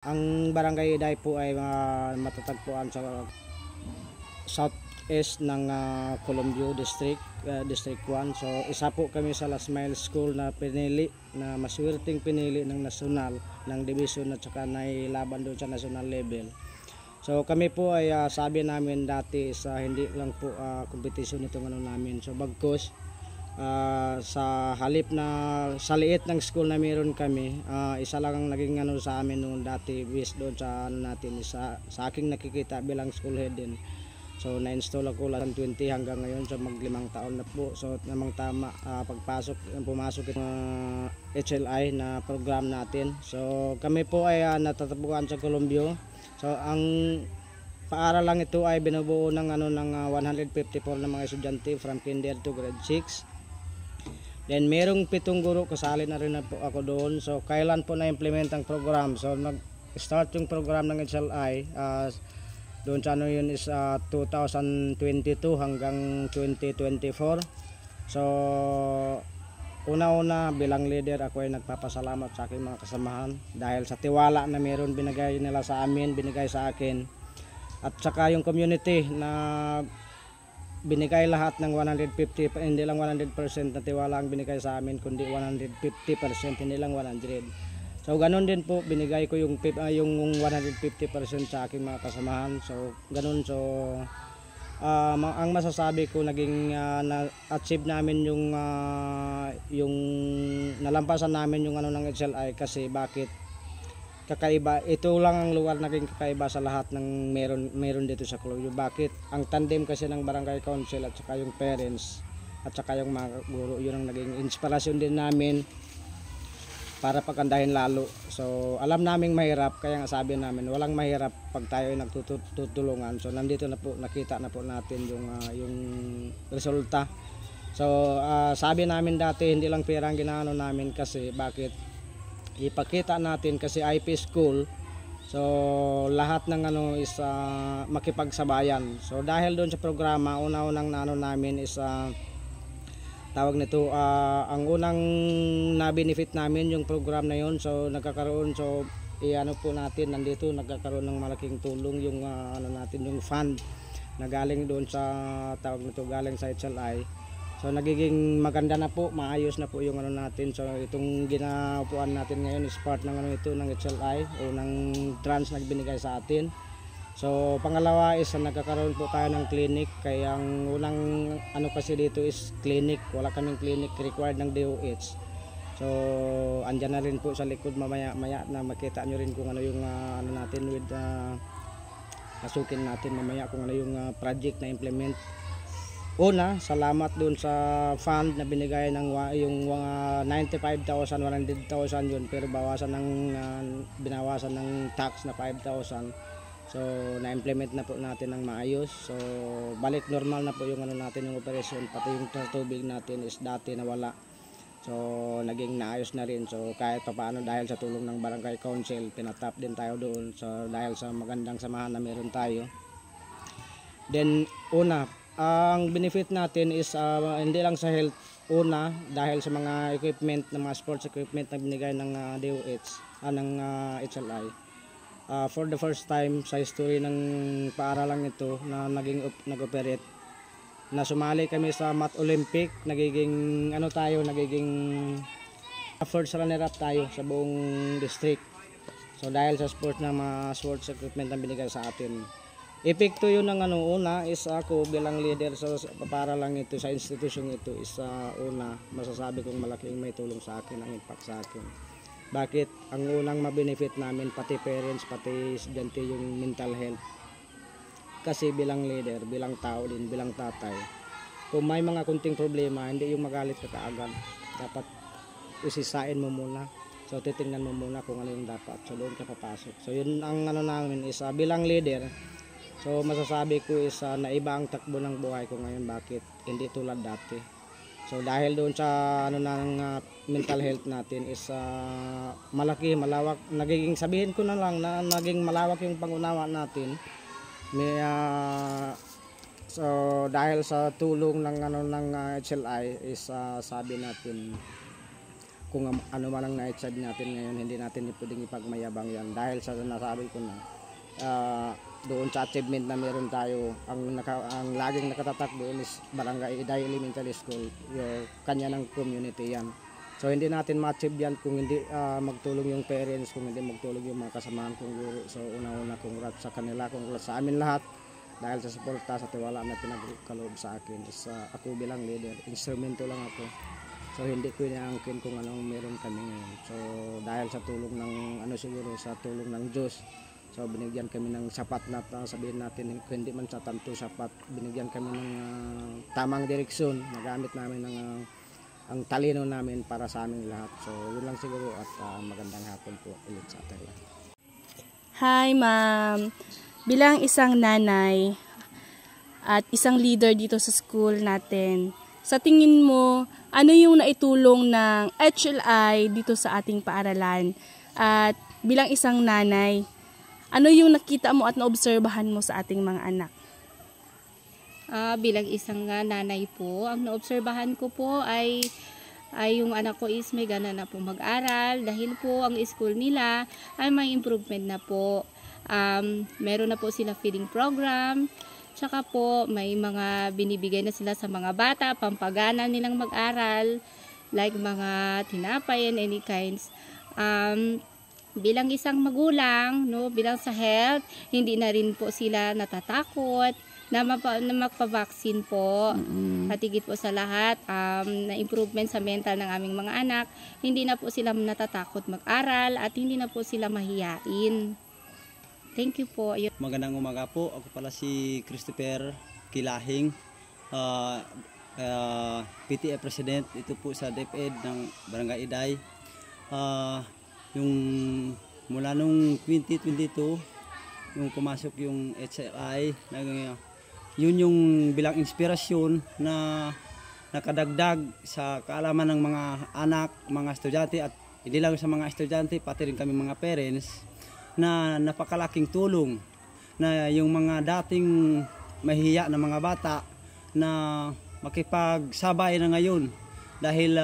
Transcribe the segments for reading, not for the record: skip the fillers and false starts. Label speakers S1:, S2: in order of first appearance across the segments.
S1: Ang Barangay Iday po ay matatagpuan sa southeast ng Colombio District, District 1. So isa po kami sa Las Miles School na pinili, na maswerteng pinili ng national, ng division at saka nailaban doon sa national level. So kami po ay sabi namin dati sa hindi lang po competition itong ano namin. So bagkus sa halip na sa liit ng school na meron kami, isa lang ang naging ano sa amin noon dati based doon sa ano natin, sa aking nakikita bilang school head din. So na-install ako lang 20 hanggang ngayon, so mag 5 taon na po. So namang tama pumasok itong HLI na program natin. So kami po ay natatapuan sa Colombio. So ang paaral lang ito ay binubuo ng 154 na mga estudyante from kinder to grade 6. Then merong 7 guro, kasali na rin po ako doon. So kailan po na-implement ang program? So nag-start yung program ng HLI doon sa ano yun is 2022 hanggang 2024. So una-una bilang leader ako ay nagpapasalamat sa aking mga kasamahan dahil sa tiwala na meron binigay nila sa amin, binigay sa akin. At saka yung community na binigay lahat ng 150, hindi lang 100% na tiwala ang binigay sa amin, kundi 150%, hindi lang 100. So ganun din po, binigay ko yung 150% sa aking mga kasamahan. So ganun, so ang masasabi ko, naging na-achieve namin yung nalampasan namin yung ano ng HLI. Kasi bakit? Kakaiba, ito lang ang lugar naging kakaiba sa lahat ng meron dito sa Colombia. Bakit? Ang tandem kasi ng barangay council at saka yung parents at saka yung mga guro, yun ang naging inspirasyon din namin para pagandahin lalo. So alam naming mahirap, kaya nga sabi namin walang mahirap pag tayo ay nagtutulungan. So nandito na po, nakita na po natin yung resulta. So sabi namin dati hindi lang pera ang ginaano namin, kasi bakit? Ipakita natin kasi IP school, so lahat ng ano is makipagsabayan. So dahil doon sa programa, una-unang naano namin is tawag nito, ang unang na-benefit namin yung program na yun. So nagkakaroon, so ano po natin, nandito nagkakaroon ng malaking tulong yung ano natin, yung fund na galing doon sa tawag nito, galing sa HLI. So nagiging maganda na po, maayos na po yung ano natin. So itong ginaupuan natin ngayon is part ng ano ito ng HLI o ng trans na binigay sa atin. So pangalawa is nagkakaroon po tayo ng clinic, kaya ang unang ano kasi dito is clinic, wala kaming clinic, required ng DOH. So andyan na rin po sa likod maya na makita nyo rin kung ano yung ano natin with pasukin natin mamaya kung ano yung project na implement. Una, salamat dun sa fund na binigay ng yung 95,000, 100,000 yun, pero bawasan ng binawasan ng tax na 5,000. So na-implement na po natin ng maayos. So balik normal na po yung ano natin, yung operation, pati yung tubig natin is dati nawala. So naging naayos na rin. So kahit pa paano, dahil sa tulong ng barangay council, pinatap din tayo doon. So dahil sa magandang samahan na meron tayo. Then una, ang benefit natin is hindi lang sa health, una dahil sa mga equipment, ng mga sports equipment na binigay ng DOH, ng HLI. For the first time sa history ng paaralang ito na nag-operate, na sumali kami sa Math Olympic, nagiging ano tayo, nagiging first runner up tayo sa buong district. So dahil sa sports sports equipment na binigay sa atin. Epekto yun ng ano, una is ako bilang leader sa paaralang ito, sa institusyon ito, is una masasabi kong malaking may tulong sa akin, ang impact sa akin. Bakit? Ang unang ma-benefit namin, pati parents, pati estudyante, yung mental health. Kasi bilang leader, bilang tao din, bilang tatay, kung may mga kunting problema, hindi yung magalit ka kaagad. Dapat isisain mo muna. So titingnan mo muna kung ano yung dapat. So doon ka papasok. So yun ang ano namin is bilang leader. So masasabi ko is naiba ang takbo ng buhay ko ngayon. Bakit? Hindi tulad dati. So dahil doon sa ano ng mental health natin is malaki, malawak. Nagiging, sabihin ko na lang na naging malawak yung pangunawa natin. May so dahil sa tulong ng ano ng HLI is sabi natin kung ano man ang na-achieve natin ngayon, hindi natin pwedeng ipagmayabang yan dahil sa nasabi ko na doon sa achievement na meron tayo, ang laging nakatatak doon is Barangay Iday Elementary School, yung kanya ng community yan. So hindi natin ma-achieve yan kung hindi magtulong yung parents, kung hindi magtulong yung mga kasamahan kong guro. So una-una congrats sa kanila, congrats sa amin lahat dahil sa suporta, sa tiwala na pinagkaloob sa akin. Is, ako bilang leader, instrumento lang ako. So hindi ko inaangkin kung anong meron kami ngayon. So dahil sa tulong ng siguro sa tulong ng Diyos, so binigyan kami ng sapat na sabihin natin, hindi man sa tanto sapat, binigyan kami ng tamang direksyon, nagamit namin ng ang talino namin para sa aming lahat. So yun lang siguro at magandang hapon po ulit sa atin lahat.
S2: Hi ma'am, bilang isang nanay at isang leader dito sa school natin, sa tingin mo, ano yung naitulong ng HLI dito sa ating paaralan? At bilang isang nanay, ano yung nakita mo at naobserbahan mo sa ating mga anak?
S3: Bilang isang nanay po, ang naobserbahan ko po ay yung anak ko is may gana na po mag-aral dahil po ang school nila ay may improvement na po. Meron na po sila feeding program. Tsaka po, may mga binibigay na sila sa mga bata, pampagana nilang mag-aral, like mga tinapay and any kinds. Bilang isang magulang, no, bilang sa health, hindi na rin po sila natatakot na magpa-vaccine po. Patigit po sa lahat, na improvement sa mental ng aming mga anak, hindi na po sila natatakot mag-aral at hindi na po sila mahiyain. Thank you po.
S4: Magandang umaga po. Ako pala si Christopher Kilahing, PTA President ito po sa DepEd ng Barangay Iday. Yung mula nung 2022, yung pumasok yung HLI, yun yung bilang inspirasyon na nakadagdag sa kaalaman ng mga anak, mga estudyante at hindi lang sa mga estudyante, pati rin kami mga parents, na napakalaking tulong na yung mga dating mahihiya na mga bata na makipagsabay na ngayon dahil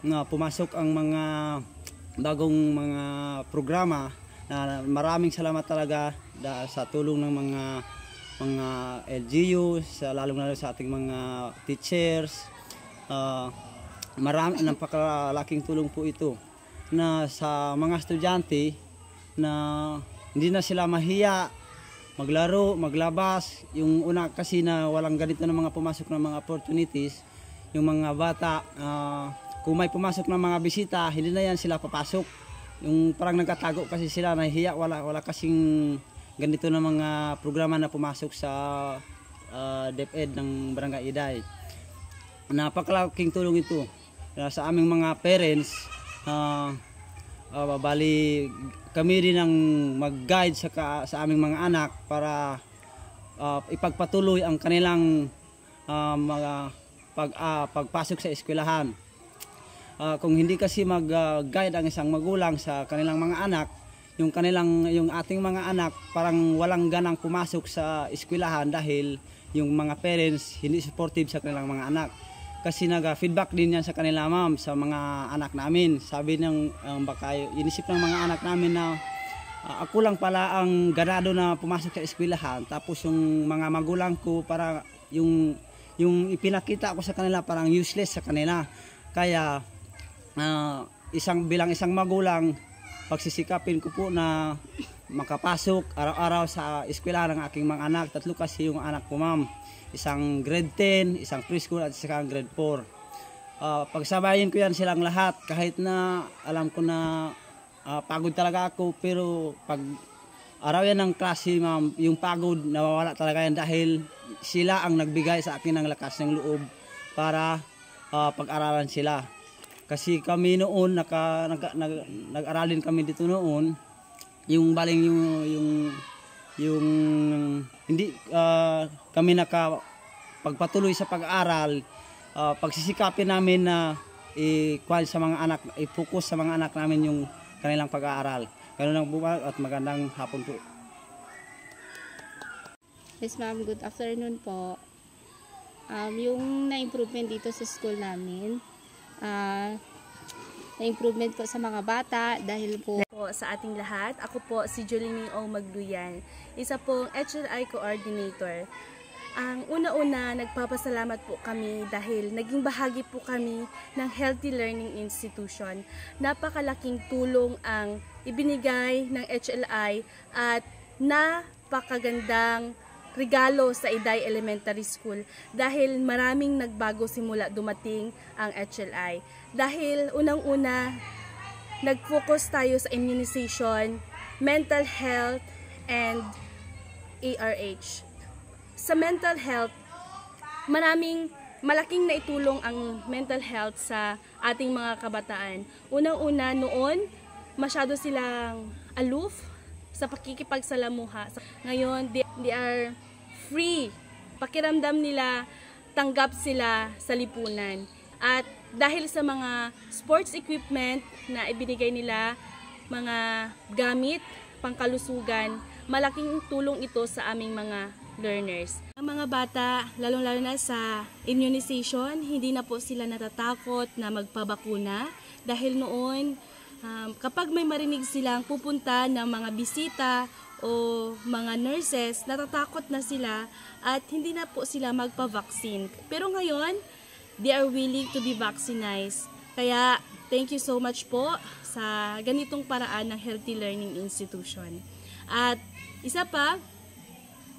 S4: pumasok ang mga bagong mga programa na maraming salamat talaga sa tulong ng mga LGU, lalong-lalo sa ating mga teachers. Napakalaking tulong po ito na sa mga estudyante na hindi na sila mahiya maglaro, maglabas. Yung una kasi na walang ganito na mga pumasok na mga opportunities, yung mga bata, kung may pumasok na mga bisita, hindi na yan sila papasok. Yung parang nagkatago kasi sila, nahihiya, wala kasing ganito na mga programa na pumasok sa DepEd ng Barangay Iday. Napakalaking tulong ito sa aming mga parents. Bali kami rin ang mag-guide sa aming mga anak para ipagpatuloy ang kanilang pagpasok sa eskwelahan. Kung hindi kasi mag-guide ang isang magulang sa kanilang mga anak, yung ating mga anak parang walang ganang pumasok sa eskwelahan dahil yung mga parents hindi supportive sa kanilang mga anak. Kasi nag-feedback din yan sa kanila ma'am, sa mga anak namin. Sabi ng baka inisip ng mga anak namin na ako lang pala ang ganado na pumasok sa eskwelahan. Tapos yung mga magulang ko, para yung ipinakita ko sa kanila parang useless sa kanila. Kaya bilang isang magulang, pagsisikapin ko po na makapasok araw-araw sa eskwelahan ng aking mga anak. Tatlo kasi yung anak ko ma'am. Isang grade 10, isang preschool at isang grade 4. Pagsabayin ko yan silang lahat kahit na alam ko na pagod talaga ako, pero pag araw yan ng klase ma'am, yung pagod nawawala talaga yan dahil sila ang nagbigay sa akin ng lakas ng loob para pag-aralan sila. Kasi kami noon nag-aralin kami dito noon, yung baling yung hindi kami pagpatuloy sa pag-aaral, pagsisikapin namin na sa mga anak, i-focus sa mga anak namin yung kanilang pag-aaral. Ganun lang po at magandang hapon po.
S3: Yes ma'am, good afternoon po. Yung na-improvement dito sa school namin, na improvement po sa mga bata dahil po
S2: Sa ating lahat, ako po si Joliming O. Magluyan, isa pong HLI Coordinator. Ang una-una, nagpapasalamat po kami dahil naging bahagi po kami ng Healthy Learning Institution. Napakalaking tulong ang ibinigay ng HLI at napakagandang regalo sa Iday Elementary School dahil maraming nagbago simula dumating ang HLI. Dahil unang-una, nag-focus tayo sa immunization, mental health, and ARH. Sa mental health, malaking naitulong ang mental health sa ating mga kabataan. Unang-una noon, masyado silang aloof sa pakikipagsalamuha. Ngayon, they are free. Pakiramdam nila, tanggap sila sa lipunan. At dahil sa mga sports equipment na ibinigay nila, mga gamit, pangkalusugan, malaking tulong ito sa aming mga learners. Ang mga bata, lalong-lalo na sa immunization, hindi na po sila natatakot na magpabakuna dahil noon, kapag may marinig silang pupunta ng mga bisita o mga nurses, natatakot na sila at hindi na po sila magpa-vaccine. Pero ngayon, they are willing to be vaccinated. Kaya, thank you so much po sa ganitong paraan ng Healthy Learning Institution. At isa pa,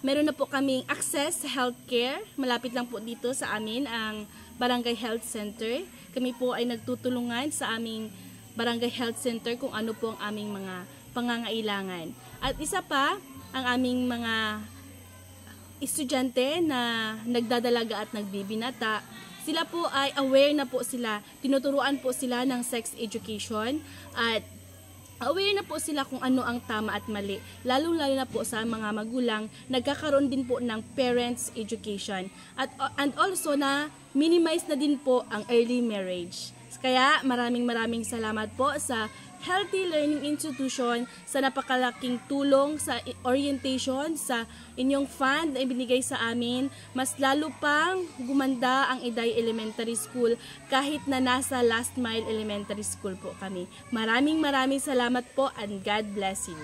S2: meron na po kaming access sa healthcare. Malapit lang po dito sa amin ang Barangay Health Center. Kami po ay nagtutulungan sa aming Barangay Health Center kung ano po ang aming mga pangangailangan. At isa pa, ang aming mga estudyante na nagdadalaga at nagbibinata, sila po ay aware na po sila, tinuturuan po sila ng sex education at aware na po sila kung ano ang tama at mali. Lalo-lalo na po sa mga magulang, nagkakaroon din po ng parents education. And also na minimize na din po ang early marriage. Kaya maraming salamat po sa Healthy Learning Institution sa napakalaking tulong sa orientation, sa inyong fund na ibinigay sa amin. Mas lalo pang gumanda ang Iday Elementary School kahit na nasa Last Mile Elementary School po kami. Maraming salamat po and God bless you.